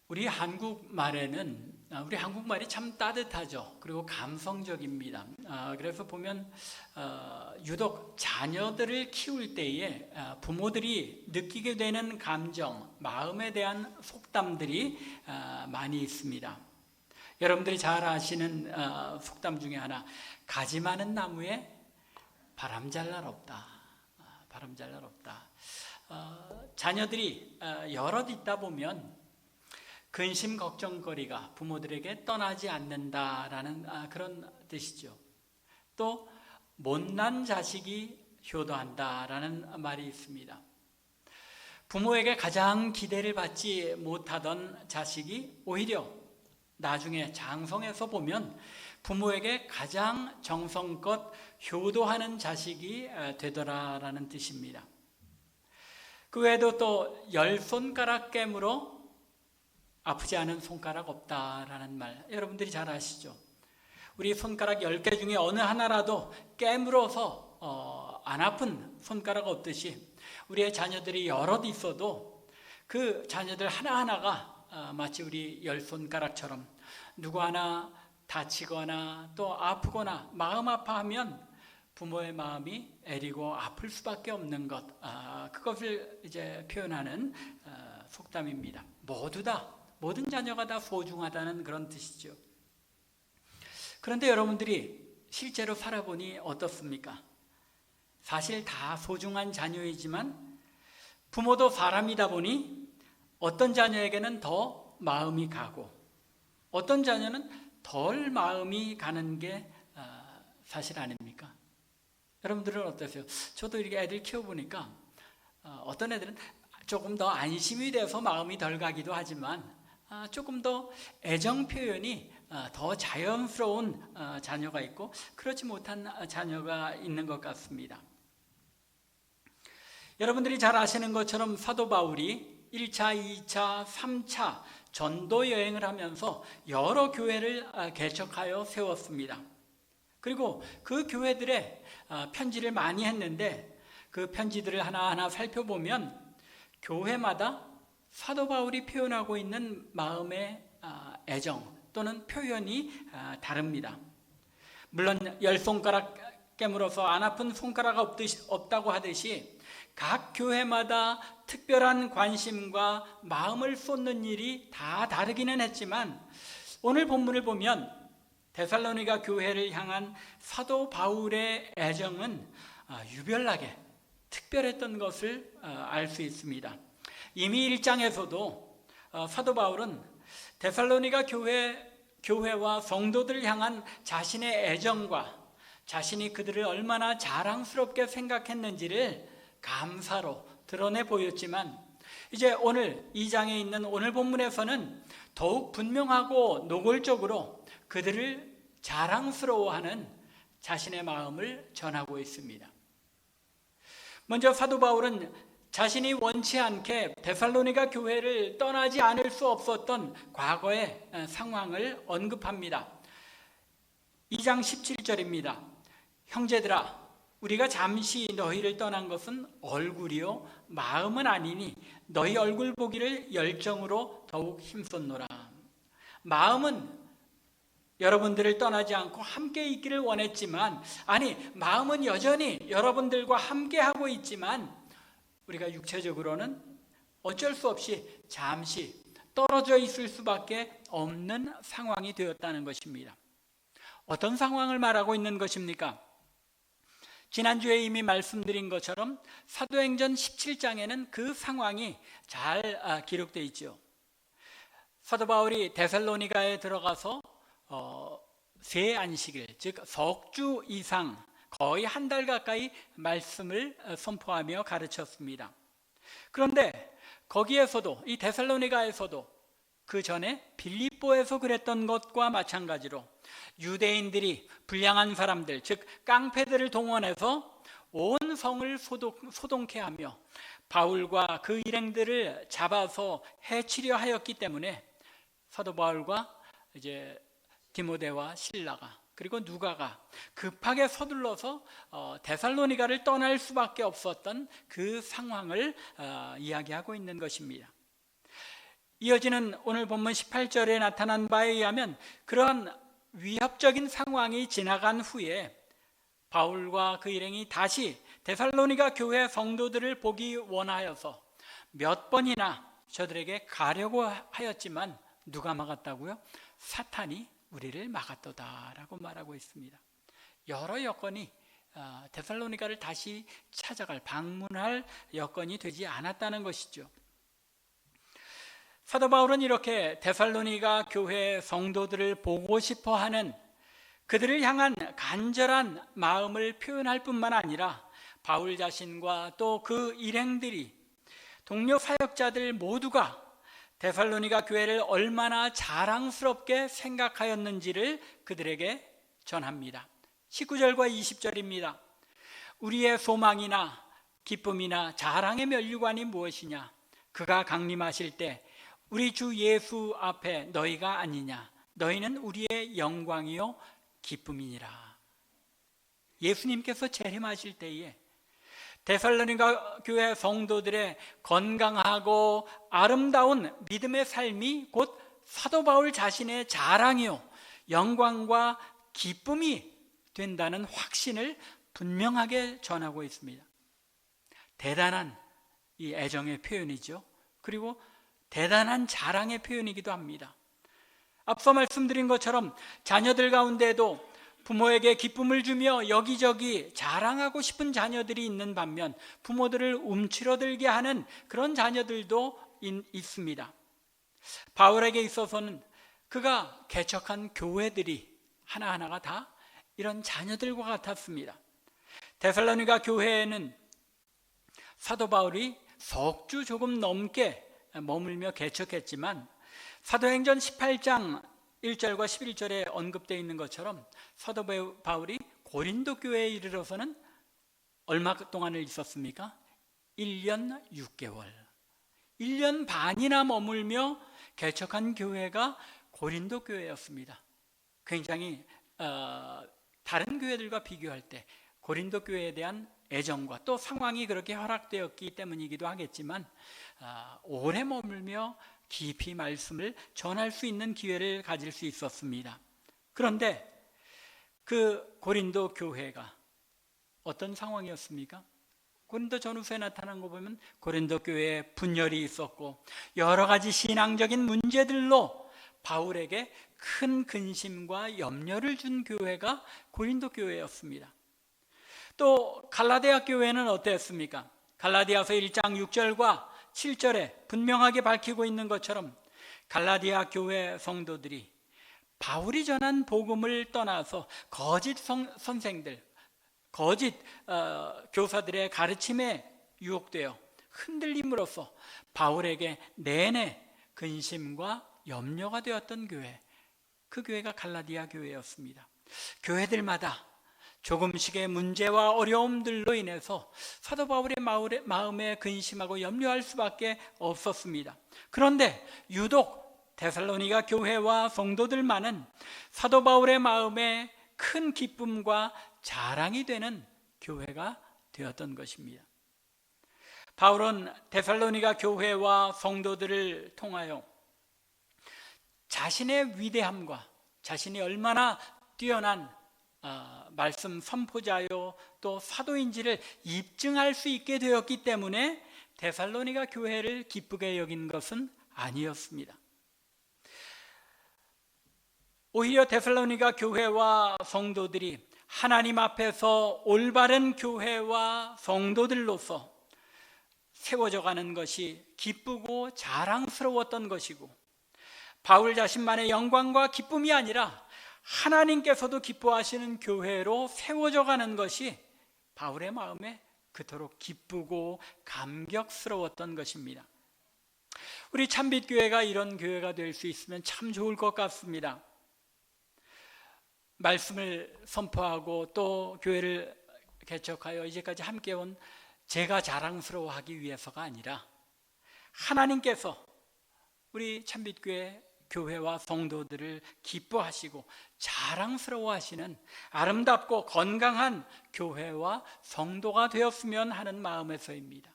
우리 한국말이 참 따뜻하죠. 그리고 감성적입니다. 그래서 보면 유독 자녀들을 키울 때에 부모들이 느끼게 되는 감정, 마음에 대한 속담들이 많이 있습니다. 여러분들이 잘 아시는 속담 중에 하나, 가지 많은 나무에 바람 잘 날 없다. 바람 잘 날 없다. 자녀들이 여럿 있다 보면 근심 걱정거리가 부모들에게 떠나지 않는다라는 그런 뜻이죠. 또 못난 자식이 효도한다라는 말이 있습니다. 부모에게 가장 기대를 받지 못하던 자식이 오히려 나중에 장성해서 보면 부모에게 가장 정성껏 효도하는 자식이 되더라라는 뜻입니다. 그 외에도 또 10손가락 깨물어 아프지 않은 손가락 없다라는 말, 여러분들이 잘 아시죠? 우리 손가락 10개 중에 어느 하나라도 깨물어서 안 아픈 손가락 없듯이 우리의 자녀들이 여럿 있어도 그 자녀들 하나하나가 마치 우리 10손가락처럼 누구 하나 다치거나 또 아프거나 마음 아파하면 부모의 마음이 애리고 아플 수밖에 없는 것, 그것을 이제 표현하는 속담입니다. 모든 자녀가 다 소중하다는 그런 뜻이죠. 그런데 여러분들이 실제로 살아보니 어떻습니까? 사실 다 소중한 자녀이지만 부모도 사람이다 보니 어떤 자녀에게는 더 마음이 가고 어떤 자녀는 덜 마음이 가는 게 사실 아닙니까? 여러분들은 어떠세요? 저도 이렇게 애들 키워보니까 어떤 애들은 조금 더 안심이 돼서 마음이 덜 가기도 하지만 조금 더 애정 표현이 더 자연스러운 자녀가 있고 그렇지 못한 자녀가 있는 것 같습니다. 여러분들이 잘 아시는 것처럼 사도 바울이 1차, 2차, 3차 전도 여행을 하면서 여러 교회를 개척하여 세웠습니다. 그리고 그 교회들의 편지를 많이 했는데 그 편지들을 하나하나 살펴보면 교회마다 사도 바울이 표현하고 있는 마음의 애정 또는 표현이 다릅니다. 물론 10손가락 깨물어서 안 아픈 손가락 없다고 하듯이 각 교회마다 특별한 관심과 마음을 쏟는 일이 다 다르기는 했지만 오늘 본문을 보면 데살로니가 교회를 향한 사도 바울의 애정은 유별나게 특별했던 것을 알 수 있습니다. 이미 1장에서도 사도 바울은 데살로니가 교회와 성도들을 향한 자신의 애정과 자신이 그들을 얼마나 자랑스럽게 생각했는지를 감사로 드러내 보였지만 이제 오늘 2장에 있는 오늘 본문에서는 더욱 분명하고 노골적으로 그들을 자랑스러워하는 자신의 마음을 전하고 있습니다. 먼저 사도 바울은 자신이 원치 않게 데살로니가 교회를 떠나지 않을 수 없었던 과거의 상황을 언급합니다. 2장 17절입니다. 형제들아, 우리가 잠시 너희를 떠난 것은 얼굴이요 마음은 아니니 너희 얼굴 보기를 열정으로 더욱 힘썼노라. 마음은 여러분들을 떠나지 않고 함께 있기를 원했지만, 마음은 여전히 여러분들과 함께 하고 있지만 우리가 육체적으로는 어쩔 수 없이 잠시 떨어져 있을 수밖에 없는 상황이 되었다는 것입니다. 어떤 상황을 말하고 있는 것입니까? 지난주에 이미 말씀드린 것처럼 사도행전 17장에는 그 상황이 잘 기록되어 있죠. 사도 바울이 데살로니가에 들어가서 세 안식일, 즉 석주 이상 거의 한 달 가까이 말씀을 선포하며 가르쳤습니다. 그런데 거기에서도 이 데살로니가에서도 그 전에 빌립보에서 그랬던 것과 마찬가지로 유대인들이 불량한 사람들, 즉 깡패들을 동원해서 온 성을 소동케 하며 바울과 그 일행들을 잡아서 해치려 하였기 때문에 사도 바울과 이제 디모데와 실라가 그리고 누가가 급하게 서둘러서 데살로니가를 떠날 수밖에 없었던 그 상황을 이야기하고 있는 것입니다. 이어지는 오늘 본문 18절에 나타난 바에 의하면 그러한 위협적인 상황이 지나간 후에 바울과 그 일행이 다시 데살로니가 교회 성도들을 보기 원하여서 몇 번이나 저들에게 가려고 하였지만 누가 막았다고요? 사탄이 우리를 막았도다라고 말하고 있습니다. 여러 여건이 데살로니가를 다시 찾아갈, 방문할 여건이 되지 않았다는 것이죠. 사도 바울은 이렇게 데살로니가 교회 성도들을 보고 싶어하는 그들을 향한 간절한 마음을 표현할 뿐만 아니라 바울 자신과 또 그 일행들이, 동료 사역자들 모두가 데살로니가 교회를 얼마나 자랑스럽게 생각하였는지를 그들에게 전합니다. 19절과 20절입니다. 우리의 소망이나 기쁨이나 자랑의 면류관이 무엇이냐? 그가 강림하실 때 우리 주 예수 앞에 너희가 아니냐? 너희는 우리의 영광이요 기쁨이니라. 예수님께서 재림하실 때에 데살로니가 교회 성도들의 건강하고 아름다운 믿음의 삶이 곧 사도 바울 자신의 자랑이요 영광과 기쁨이 된다는 확신을 분명하게 전하고 있습니다. 대단한 이 애정의 표현이죠. 그리고 대단한 자랑의 표현이기도 합니다. 앞서 말씀드린 것처럼 자녀들 가운데도 부모에게 기쁨을 주며 여기저기 자랑하고 싶은 자녀들이 있는 반면 부모들을 움츠러들게 하는 그런 자녀들도 있습니다. 바울에게 있어서는 그가 개척한 교회들이 하나하나가 다 이런 자녀들과 같았습니다. 데살로니가 교회에는 사도 바울이 석 주 조금 넘게 머물며 개척했지만 사도행전 18장 1절과 11절에 언급되어 있는 것처럼 사도 바울이 고린도 교회에 이르러서는 얼마 동안을 있었습니까? 1년 6개월 1년 반이나 머물며 개척한 교회가 고린도 교회였습니다. 굉장히 다른 교회들과 비교할 때 고린도 교회에 대한 애정과 또 상황이 그렇게 허락되었기 때문이기도 하겠지만 오래 머물며 깊이 말씀을 전할 수 있는 기회를 가질 수 있었습니다. 그런데 그 고린도 교회가 어떤 상황이었습니까? 고린도 전후서에 나타난 거 보면 고린도 교회에 분열이 있었고 여러 가지 신앙적인 문제들로 바울에게 큰 근심과 염려를 준 교회가 고린도 교회였습니다. 또 갈라디아 교회는 어땠습니까? 갈라디아서 1장 6절과 7절에 분명하게 밝히고 있는 것처럼 갈라디아 교회 성도들이 바울이 전한 복음을 떠나서 거짓 선생들, 거짓 교사들의 가르침에 유혹되어 흔들림으로써 바울에게 내내 근심과 염려가 되었던 교회, 그 교회가 갈라디아 교회였습니다. 교회들마다 조금씩의 문제와 어려움들로 인해서 사도 바울의 마음에 근심하고 염려할 수밖에 없었습니다. 그런데 유독 데살로니가 교회와 성도들만은 사도 바울의 마음에 큰 기쁨과 자랑이 되는 교회가 되었던 것입니다. 바울은 데살로니가 교회와 성도들을 통하여 자신의 위대함과 자신이 얼마나 뛰어난 말씀 선포자요 또 사도인지를 입증할 수 있게 되었기 때문에 데살로니가 교회를 기쁘게 여긴 것은 아니었습니다. 오히려 데살로니가 교회와 성도들이 하나님 앞에서 올바른 교회와 성도들로서 세워져 가는 것이 기쁘고 자랑스러웠던 것이고 바울 자신만의 영광과 기쁨이 아니라 하나님께서도 기뻐하시는 교회로 세워져 가는 것이 바울의 마음에 그토록 기쁘고 감격스러웠던 것입니다. 우리 참빛교회가 이런 교회가 될 수 있으면 참 좋을 것 같습니다. 말씀을 선포하고 또 교회를 개척하여 이제까지 함께 온 제가 자랑스러워하기 위해서가 아니라 하나님께서 우리 참빛교회 교회와 성도들을 기뻐하시고 자랑스러워하시는 아름답고 건강한 교회와 성도가 되었으면 하는 마음에서입니다.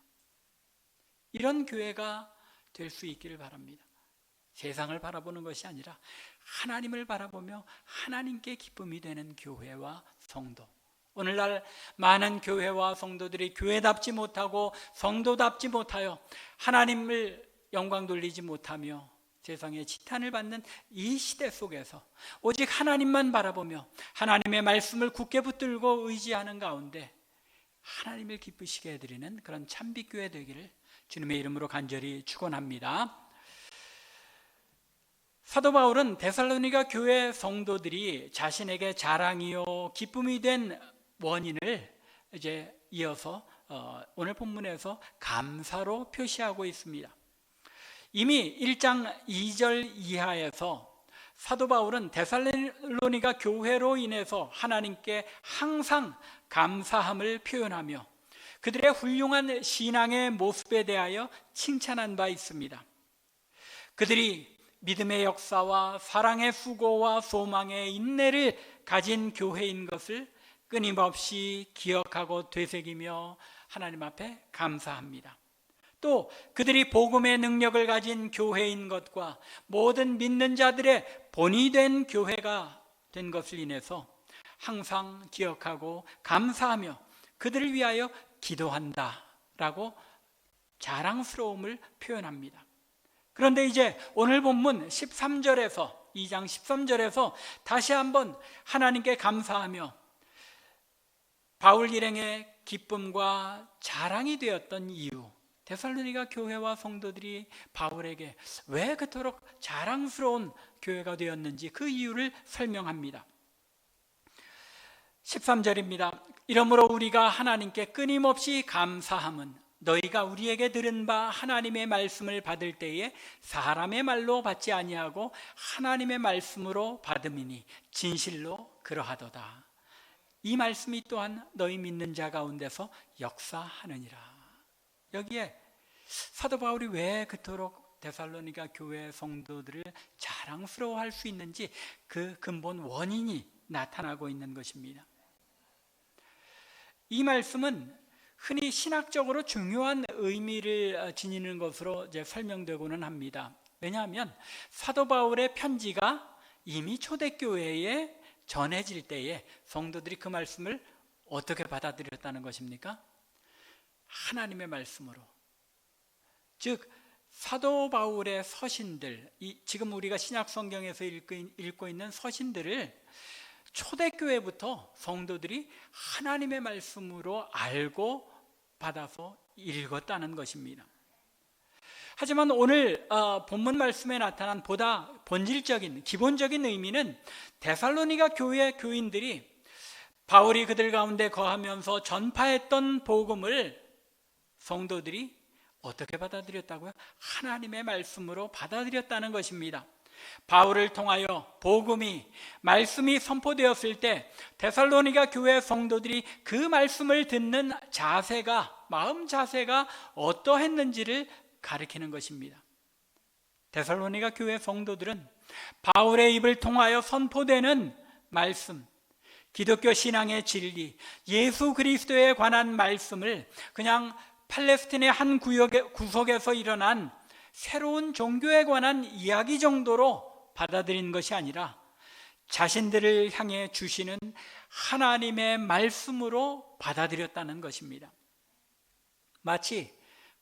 이런 교회가 될 수 있기를 바랍니다. 세상을 바라보는 것이 아니라 하나님을 바라보며 하나님께 기쁨이 되는 교회와 성도. 오늘날 많은 교회와 성도들이 교회답지 못하고 성도답지 못하여 하나님을 영광 돌리지 못하며 세상에 지탄을 받는 이 시대 속에서 오직 하나님만 바라보며 하나님의 말씀을 굳게 붙들고 의지하는 가운데 하나님을 기쁘시게 해드리는 그런 참빛교회 되기를 주님의 이름으로 간절히 축원합니다. 사도 바울은 데살로니가 교회 성도들이 자신에게 자랑이요 기쁨이 된 원인을 이제 이어서 오늘 본문에서 감사로 표시하고 있습니다. 이미 1장 2절 이하에서 사도 바울은 데살로니가 교회로 인해서 하나님께 항상 감사함을 표현하며 그들의 훌륭한 신앙의 모습에 대하여 칭찬한 바 있습니다. 그들이 믿음의 역사와 사랑의 수고와 소망의 인내를 가진 교회인 것을 끊임없이 기억하고 되새기며 하나님 앞에 감사합니다. 또 그들이 복음의 능력을 가진 교회인 것과 모든 믿는 자들의 본이 된 교회가 된 것을 인해서 항상 기억하고 감사하며 그들을 위하여 기도한다라고 자랑스러움을 표현합니다. 그런데 이제 오늘 본문 13절에서 2장 13절에서 다시 한번 하나님께 감사하며 바울 일행의 기쁨과 자랑이 되었던 이유, 데살로니가 교회와 성도들이 바울에게 왜 그토록 자랑스러운 교회가 되었는지 그 이유를 설명합니다. 13절입니다. 이러므로 우리가 하나님께 끊임없이 감사함은 너희가 우리에게 들은 바 하나님의 말씀을 받을 때에 사람의 말로 받지 아니하고 하나님의 말씀으로 받음이니 진실로 그러하도다. 이 말씀이 또한 너희 믿는 자 가운데서 역사하느니라. 여기에 사도 바울이 왜 그토록 데살로니가 교회 성도들을 자랑스러워할 수 있는지 그 근본 원인이 나타나고 있는 것입니다. 이 말씀은 흔히 신학적으로 중요한 의미를 지니는 것으로 이제 설명되고는 합니다. 왜냐하면 사도 바울의 편지가 이미 초대교회에 전해질 때에 성도들이 그 말씀을 어떻게 받아들였다는 것입니까? 하나님의 말씀으로. 즉 사도 바울의 서신들, 지금 우리가 신약 성경에서 읽고 있는 서신들을 초대교회부터 성도들이 하나님의 말씀으로 알고 받아서 읽었다는 것입니다. 하지만 오늘 본문 말씀에 나타난 보다 본질적인 기본적인 의미는 데살로니가 교회 교인들이 바울이 그들 가운데 거하면서 전파했던 복음을 성도들이 어떻게 받아들였다고요? 하나님의 말씀으로 받아들였다는 것입니다. 바울을 통하여 복음이 말씀이 선포되었을 때 데살로니가 교회 성도들이 그 말씀을 듣는 자세가 마음 자세가 어떠했는지를 가리키는 것입니다. 데살로니가 교회 성도들은 바울의 입을 통하여 선포되는 말씀, 기독교 신앙의 진리, 예수 그리스도에 관한 말씀을 그냥 팔레스틴의 한 구석에서 일어난 새로운 종교에 관한 이야기 정도로 받아들인 것이 아니라 자신들을 향해 주시는 하나님의 말씀으로 받아들였다는 것입니다. 마치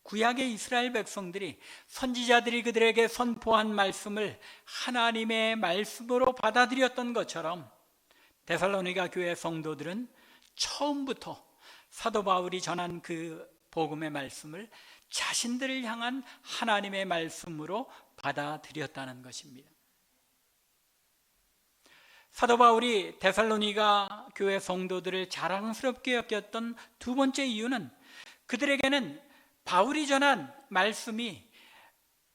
구약의 이스라엘 백성들이 선지자들이 그들에게 선포한 말씀을 하나님의 말씀으로 받아들였던 것처럼 데살로니가 교회 성도들은 처음부터 사도 바울이 전한 그 복음의 말씀을 자신들을 향한 하나님의 말씀으로 받아들였다는 것입니다. 사도 바울이 데살로니가 교회 성도들을 자랑스럽게 여겼던 두 번째 이유는 그들에게는 바울이 전한 말씀이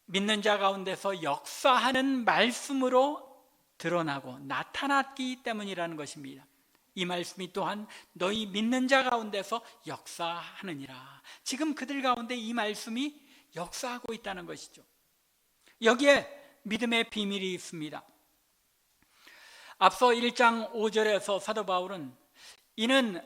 믿는 자 가운데서 역사하는 말씀으로 드러나고 나타났기 때문이라는 것입니다. 이 말씀이 또한 너희 믿는 자 가운데서 역사하느니라. 지금 그들 가운데 이 말씀이 역사하고 있다는 것이죠. 여기에 믿음의 비밀이 있습니다. 앞서 1장 5절에서 사도 바울은 이는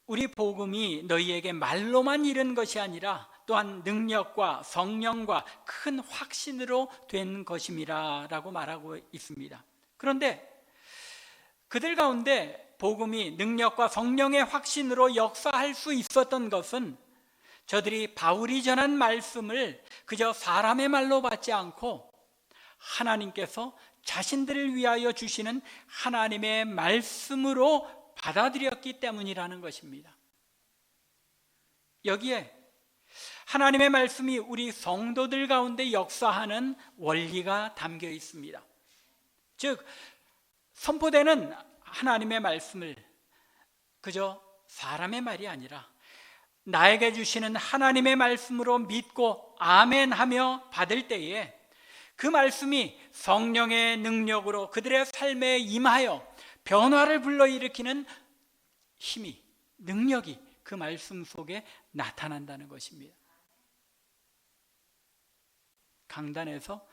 우리 복음이 너희에게 말로만 이른 것이 아니라 또한 능력과 성령과 큰 확신으로 된 것임이라 라고 말하고 있습니다. 그런데 그들 가운데 복음이 능력과 성령의 확신으로 역사할 수 있었던 것은 저들이 바울이 전한 말씀을 그저 사람의 말로 받지 않고 하나님께서 자신들을 위하여 주시는 하나님의 말씀으로 받아들였기 때문이라는 것입니다. 여기에 하나님의 말씀이 우리 성도들 가운데 역사하는 원리가 담겨 있습니다. 즉, 선포되는 하나님의 말씀을 그저 사람의 말이 아니라 나에게 주시는 하나님의 말씀으로 믿고 아멘하며 받을 때에 그 말씀이 성령의 능력으로 그들의 삶에 임하여 변화를 불러일으키는 힘이, 능력이 그 말씀 속에 나타난다는 것입니다. 강단에서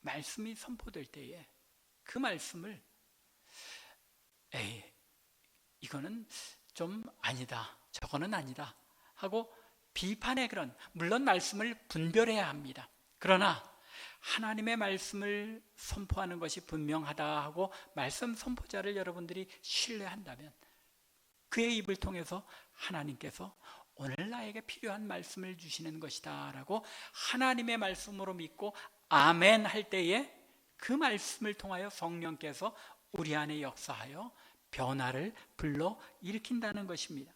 말씀이 선포될 때에 그 말씀을 이거는 좀 아니다, 저거는 아니다 하고 비판의 그런, 물론 말씀을 분별해야 합니다. 그러나 하나님의 말씀을 선포하는 것이 분명하다 하고 말씀 선포자를 여러분들이 신뢰한다면 그의 입을 통해서 하나님께서 오늘 나에게 필요한 말씀을 주시는 것이다 라고 하나님의 말씀으로 믿고 아멘 할 때에 그 말씀을 통하여 성령께서 우리 안에 역사하여 변화를 불러 일으킨다는 것입니다.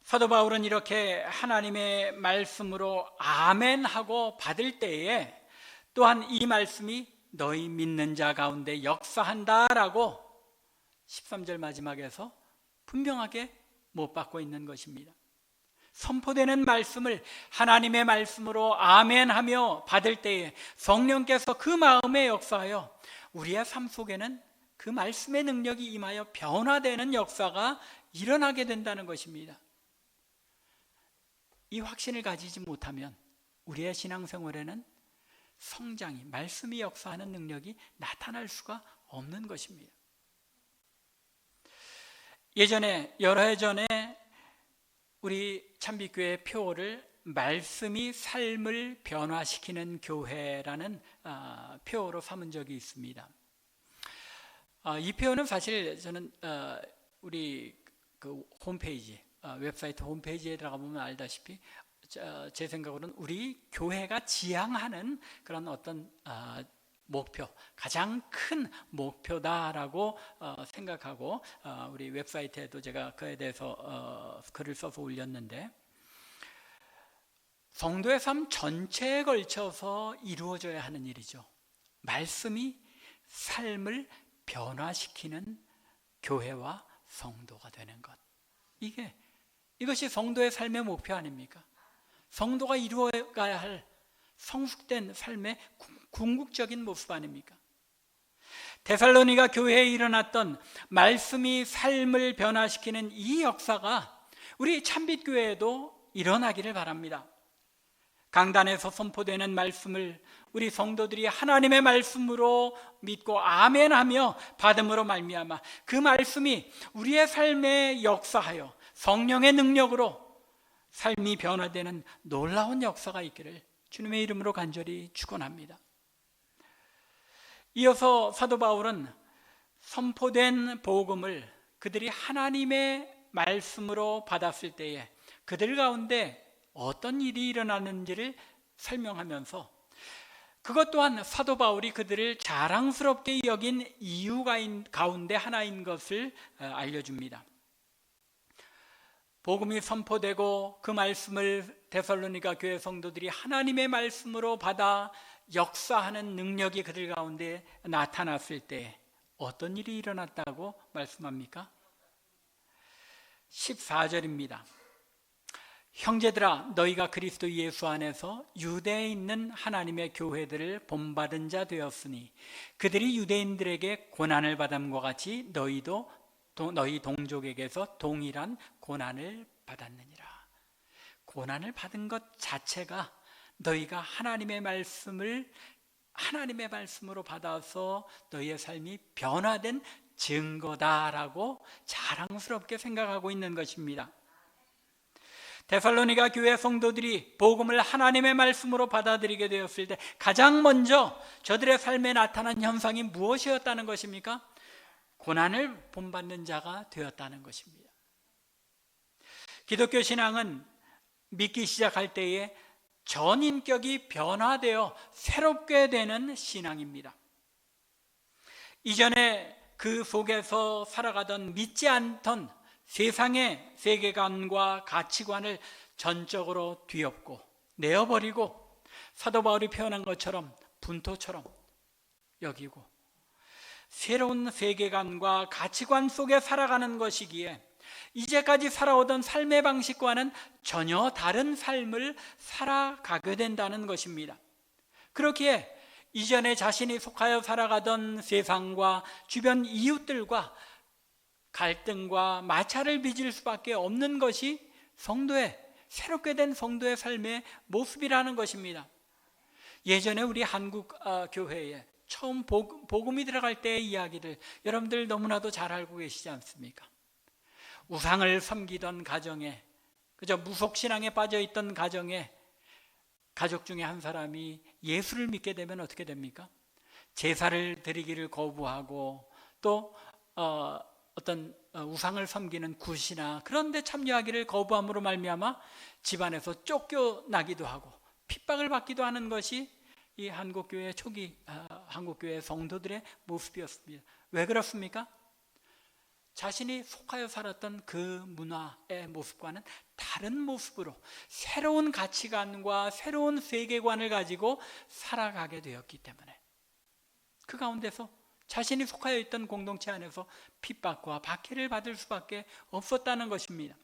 사도 바울은 이렇게 하나님의 말씀으로 아멘하고 받을 때에 또한 이 말씀이 너희 믿는 자 가운데 역사한다라고 13절 마지막에서 분명하게 못 받고 있는 것입니다. 선포되는 말씀을 하나님의 말씀으로 아멘하며 받을 때에 성령께서 그 마음에 역사하여 우리의 삶 속에는 그 말씀의 능력이 임하여 변화되는 역사가 일어나게 된다는 것입니다. 이 확신을 가지지 못하면 우리의 신앙생활에는 성장이, 말씀이 역사하는 능력이 나타날 수가 없는 것입니다. 예전에, 여러 해 전에 우리 참빛교회 표어를 말씀이 삶을 변화시키는 교회라는 표어로 삼은 적이 있습니다. 이 표어는 사실 저는 우리 그 홈페이지, 웹사이트 홈페이지에 들어가 보면 알다시피 제 생각으로는 우리 교회가 지향하는 그런 어떤 목표, 가장 큰 목표다라고 생각하고 우리 웹사이트에도 제가 그에 대해서 글을 써서 올렸는데, 성도의 삶 전체에 걸쳐서 이루어져야 하는 일이죠. 말씀이 삶을 변화시키는 교회와 성도가 되는 것, 이것이 성도의 삶의 목표 아닙니까? 성도가 이루어가야 할 성숙된 삶의 궁극적인 모습 아닙니까? 데살로니가 교회에 일어났던 말씀이 삶을 변화시키는 이 역사가 우리 참빛교회에도 일어나기를 바랍니다. 강단에서 선포되는 말씀을 우리 성도들이 하나님의 말씀으로 믿고 아멘하며 받음으로 말미암아 그 말씀이 우리의 삶에 역사하여 성령의 능력으로 삶이 변화되는 놀라운 역사가 있기를 주님의 이름으로 간절히 축원합니다. 이어서 사도 바울은 선포된 복음을 그들이 하나님의 말씀으로 받았을 때에 그들 가운데 어떤 일이 일어나는지를 설명하면서 그것 또한 사도 바울이 그들을 자랑스럽게 여긴 이유가 가운데 하나인 것을 알려줍니다. 복음이 선포되고 그 말씀을 데살로니가 교회 성도들이 하나님의 말씀으로 받아 역사하는 능력이 그들 가운데 나타났을 때 어떤 일이 일어났다고 말씀합니까? 14절입니다. 형제들아, 너희가 그리스도 예수 안에서 유대에 있는 하나님의 교회들을 본받은 자 되었으니 그들이 유대인들에게 고난을 받음과 같이 너희도 너희 동족에게서 동일한 고난을 받았느니라. 고난을 받은 것 자체가 너희가 하나님의 말씀으로 받아서 너희의 삶이 변화된 증거다라고 자랑스럽게 생각하고 있는 것입니다. 데살로니가 교회 성도들이 복음을 하나님의 말씀으로 받아들이게 되었을 때 가장 먼저 저들의 삶에 나타난 현상이 무엇이었다는 것입니까? 고난을 본받는 자가 되었다는 것입니다. 기독교 신앙은 믿기 시작할 때에 전인격이 변화되어 새롭게 되는 신앙입니다. 이전에 그 속에서 살아가던 믿지 않던 세상의 세계관과 가치관을 전적으로 뒤엎고 내어버리고 사도 바울이 표현한 것처럼 분토처럼 여기고 새로운 세계관과 가치관 속에 살아가는 것이기에 이제까지 살아오던 삶의 방식과는 전혀 다른 삶을 살아가게 된다는 것입니다. 그렇기에 이전에 자신이 속하여 살아가던 세상과 주변 이웃들과 갈등과 마찰을 빚을 수밖에 없는 것이 새롭게 된 성도의 삶의 모습이라는 것입니다. 예전에 우리 한국 교회에 처음 복음이 들어갈 때의 이야기를 여러분들 너무나도 잘 알고 계시지 않습니까? 우상을 섬기던 가정에, 그저 무속신앙에 빠져있던 가정에 가족 중에 한 사람이 예수를 믿게 되면 어떻게 됩니까? 제사를 드리기를 거부하고 또 어떤 우상을 섬기는 굿이나 그런 데 참여하기를 거부함으로 말미암아 집안에서 쫓겨나기도 하고 핍박을 받기도 하는 것이 이 한국교회 초기 한국교회 성도들의 모습이었습니다. 왜 그렇습니까? 자신이 속하여 살았던 그 문화의 모습과는 다른 모습으로 새로운 가치관과 새로운 세계관을 가지고 살아가게 되었기 때문에 그 가운데서 자신이 속하여 있던 공동체 안에서 핍박과 박해를 받을 수밖에 없었다는 것입니다.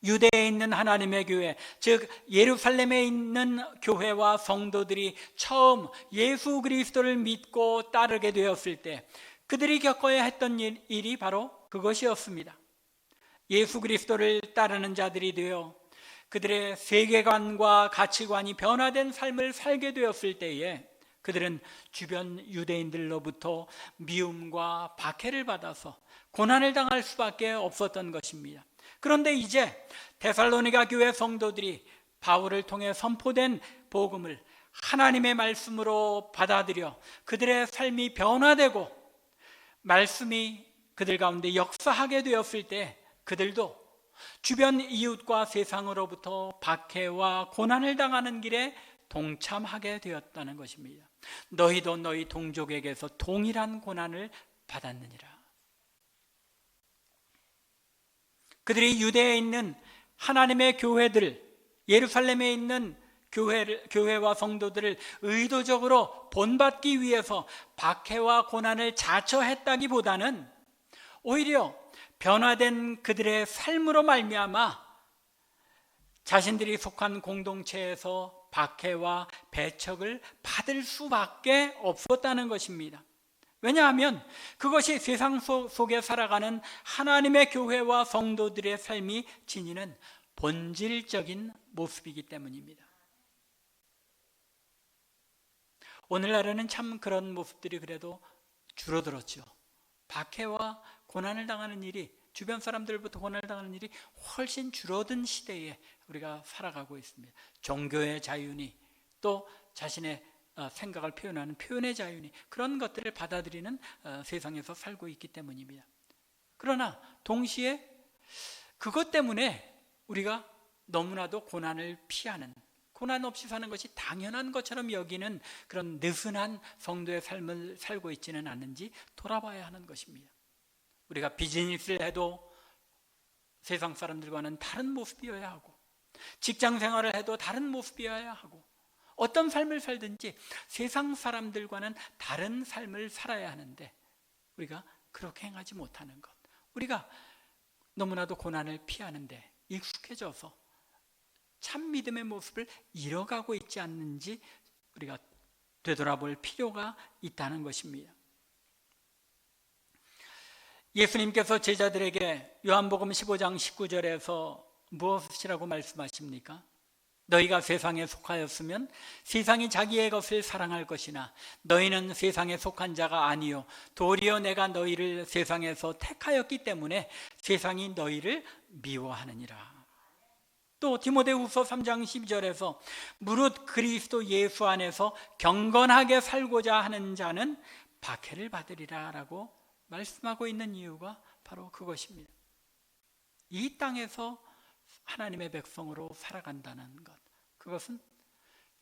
유대에 있는 하나님의 교회, 즉 예루살렘에 있는 교회와 성도들이 처음 예수 그리스도를 믿고 따르게 되었을 때 그들이 겪어야 했던 일이 바로 그것이었습니다. 예수 그리스도를 따르는 자들이 되어 그들의 세계관과 가치관이 변화된 삶을 살게 되었을 때에 그들은 주변 유대인들로부터 미움과 박해를 받아서 고난을 당할 수밖에 없었던 것입니다. 그런데 이제 데살로니가 교회 성도들이 바울을 통해 선포된 복음을 하나님의 말씀으로 받아들여 그들의 삶이 변화되고 말씀이 그들 가운데 역사하게 되었을 때 그들도 주변 이웃과 세상으로부터 박해와 고난을 당하는 길에 동참하게 되었다는 것입니다. 너희도 너희 동족에게서 동일한 고난을 받았느니라. 그들이 유대에 있는 하나님의 교회들, 예루살렘에 있는 교회와 성도들을 의도적으로 본받기 위해서 박해와 고난을 자처했다기보다는 오히려 변화된 그들의 삶으로 말미암아 자신들이 속한 공동체에서 박해와 배척을 받을 수밖에 없었다는 것입니다. 왜냐하면 그것이 세상 속에 살아가는 하나님의 교회와 성도들의 삶이 지니는 본질적인 모습이기 때문입니다. 오늘날에는 참 그런 모습들이 그래도 줄어들었죠. 박해와 고난을 당하는 일이, 주변 사람들부터 고난을 당하는 일이 훨씬 줄어든 시대에 우리가 살아가고 있습니다. 종교의 자유니 또 자신의 생각을 표현하는 표현의 자유니 그런 것들을 받아들이는 세상에서 살고 있기 때문입니다. 그러나 동시에 그것 때문에 우리가 너무나도 고난을 피하는, 고난 없이 사는 것이 당연한 것처럼 여기는 그런 느슨한 성도의 삶을 살고 있지는 않는지 돌아봐야 하는 것입니다. 우리가 비즈니스를 해도 세상 사람들과는 다른 모습이어야 하고, 직장 생활을 해도 다른 모습이어야 하고, 어떤 삶을 살든지 세상 사람들과는 다른 삶을 살아야 하는데 우리가 그렇게 행하지 못하는 것, 우리가 너무나도 고난을 피하는데 익숙해져서 참 믿음의 모습을 잃어가고 있지 않는지 우리가 되돌아볼 필요가 있다는 것입니다. 예수님께서 제자들에게 요한복음 15장 19절에서 무엇이라고 말씀하십니까? 너희가 세상에 속하였으면 세상이 자기의 것을 사랑할 것이나 너희는 세상에 속한 자가 아니요 도리어 내가 너희를 세상에서 택하였기 때문에 세상이 너희를 미워하느니라. 또 디모데후서 3장 12절에서 무릇 그리스도 예수 안에서 경건하게 살고자 하는 자는 박해를 받으리라 라고 말씀하고 있는 이유가 바로 그것입니다. 이 땅에서 하나님의 백성으로 살아간다는 것, 그것은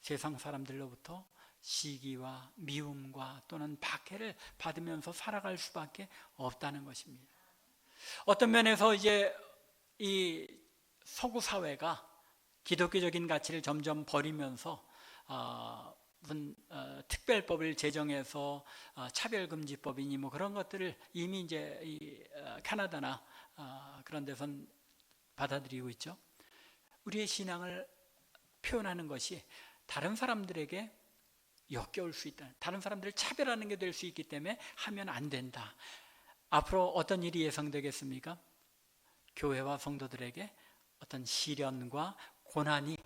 세상 사람들로부터 시기와 미움과 또는 박해를 받으면서 살아갈 수밖에 없다는 것입니다. 어떤 면에서 이제 이 서구 사회가 기독교적인 가치를 점점 버리면서 무슨 특별법을 제정해서 차별금지법이니 뭐 그런 것들을 이미 이제 이 캐나다나 그런 데선 받아들이고 있죠. 우리의 신앙을 표현하는 것이 다른 사람들에게 역겨울 수 있다, 다른 사람들을 차별하는 게 될 수 있기 때문에 하면 안 된다. 앞으로 어떤 일이 예상되겠습니까? 교회와 성도들에게 어떤 시련과 고난이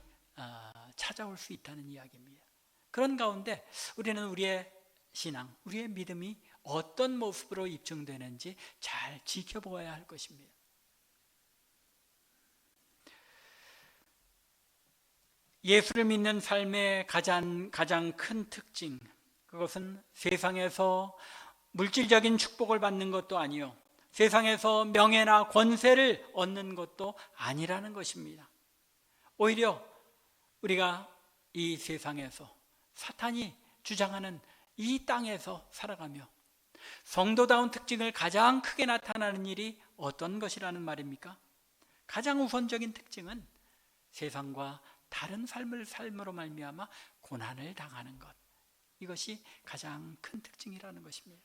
찾아올 수 있다는 이야기입니다. 그런 가운데 우리는 우리의 신앙, 우리의 믿음이 어떤 모습으로 입증되는지 잘 지켜보아야 할 것입니다. 예수를 믿는 삶의 가장 큰 특징, 그것은 세상에서 물질적인 축복을 받는 것도 아니요, 세상에서 명예나 권세를 얻는 것도 아니라는 것입니다. 오히려 우리가 이 세상에서 사탄이 주장하는 이 땅에서 살아가며 성도다운 특징을 가장 크게 나타나는 일이 어떤 것이라는 말입니까? 가장 우선적인 특징은 세상과 다른 삶으로 말미암아 고난을 당하는 것, 이것이 가장 큰 특징이라는 것입니다.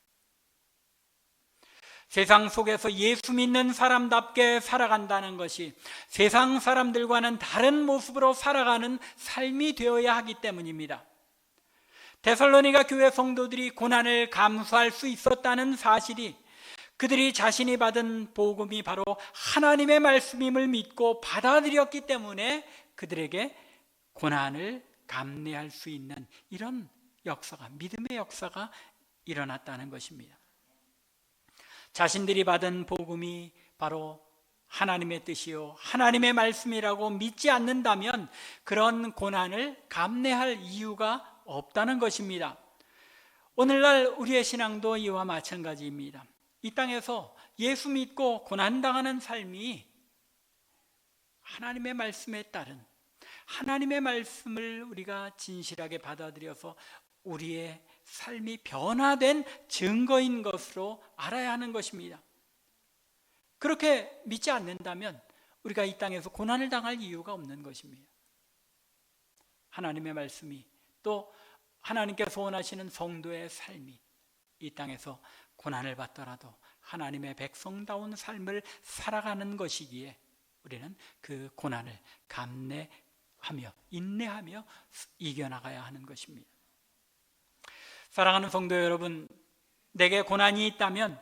세상 속에서 예수 믿는 사람답게 살아간다는 것이 세상 사람들과는 다른 모습으로 살아가는 삶이 되어야 하기 때문입니다. 데살로니가 교회 성도들이 고난을 감수할 수 있었다는 사실이 그들이 자신이 받은 복음이 바로 하나님의 말씀임을 믿고 받아들였기 때문에 그들에게 고난을 감내할 수 있는 이런 역사가, 믿음의 역사가 일어났다는 것입니다. 자신들이 받은 복음이 바로 하나님의 뜻이요 하나님의 말씀이라고 믿지 않는다면 그런 고난을 감내할 이유가 없다는 것입니다. 오늘날 우리의 신앙도 이와 마찬가지입니다. 이 땅에서 예수 믿고 고난당하는 삶이 하나님의 말씀에 따른, 하나님의 말씀을 우리가 진실하게 받아들여서 우리의 삶이 변화된 증거인 것으로 알아야 하는 것입니다. 그렇게 믿지 않는다면 우리가 이 땅에서 고난을 당할 이유가 없는 것입니다. 하나님의 말씀이, 또 하나님께서 원하시는 성도의 삶이 이 땅에서 고난을 받더라도 하나님의 백성다운 삶을 살아가는 것이기에 우리는 그 고난을 감내하며 인내하며 이겨나가야 하는 것입니다. 사랑하는 성도 여러분, 내게 고난이 있다면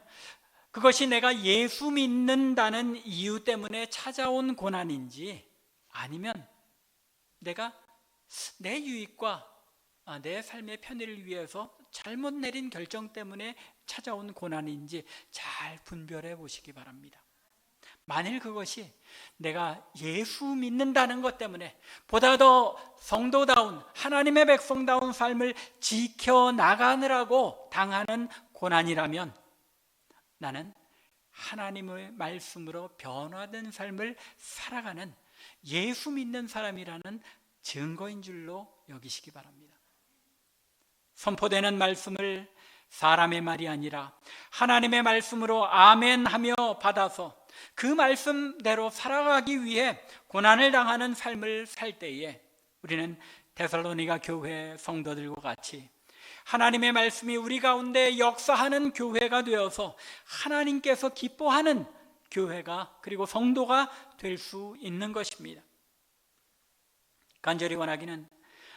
그것이 내가 예수 믿는다는 이유 때문에 찾아온 고난인지, 아니면 내가 내 유익과 내 삶의 편의를 위해서 잘못 내린 결정 때문에 찾아온 고난인지 잘 분별해 보시기 바랍니다. 만일 그것이 내가 예수 믿는다는 것 때문에 보다 더 성도다운 하나님의 백성다운 삶을 지켜나가느라고 당하는 고난이라면 나는 하나님의 말씀으로 변화된 삶을 살아가는 예수 믿는 사람이라는 증거인 줄로 여기시기 바랍니다. 선포되는 말씀을 사람의 말이 아니라 하나님의 말씀으로 아멘하며 받아서 그 말씀대로 살아가기 위해 고난을 당하는 삶을 살 때에 우리는 데살로니가 교회 성도들과 같이 하나님의 말씀이 우리 가운데 역사하는 교회가 되어서 하나님께서 기뻐하는 교회가, 그리고 성도가 될 수 있는 것입니다. 간절히 원하기는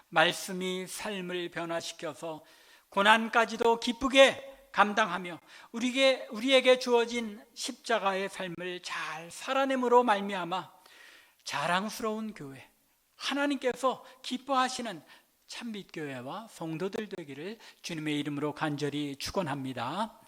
말씀이 삶을 변화시켜서 고난까지도 기쁘게 감당하며 우리에게 주어진 십자가의 삶을 잘 살아냄으로 말미암아 자랑스러운 교회, 하나님께서 기뻐하시는 참빛교회와 성도들 되기를 주님의 이름으로 간절히 축원합니다.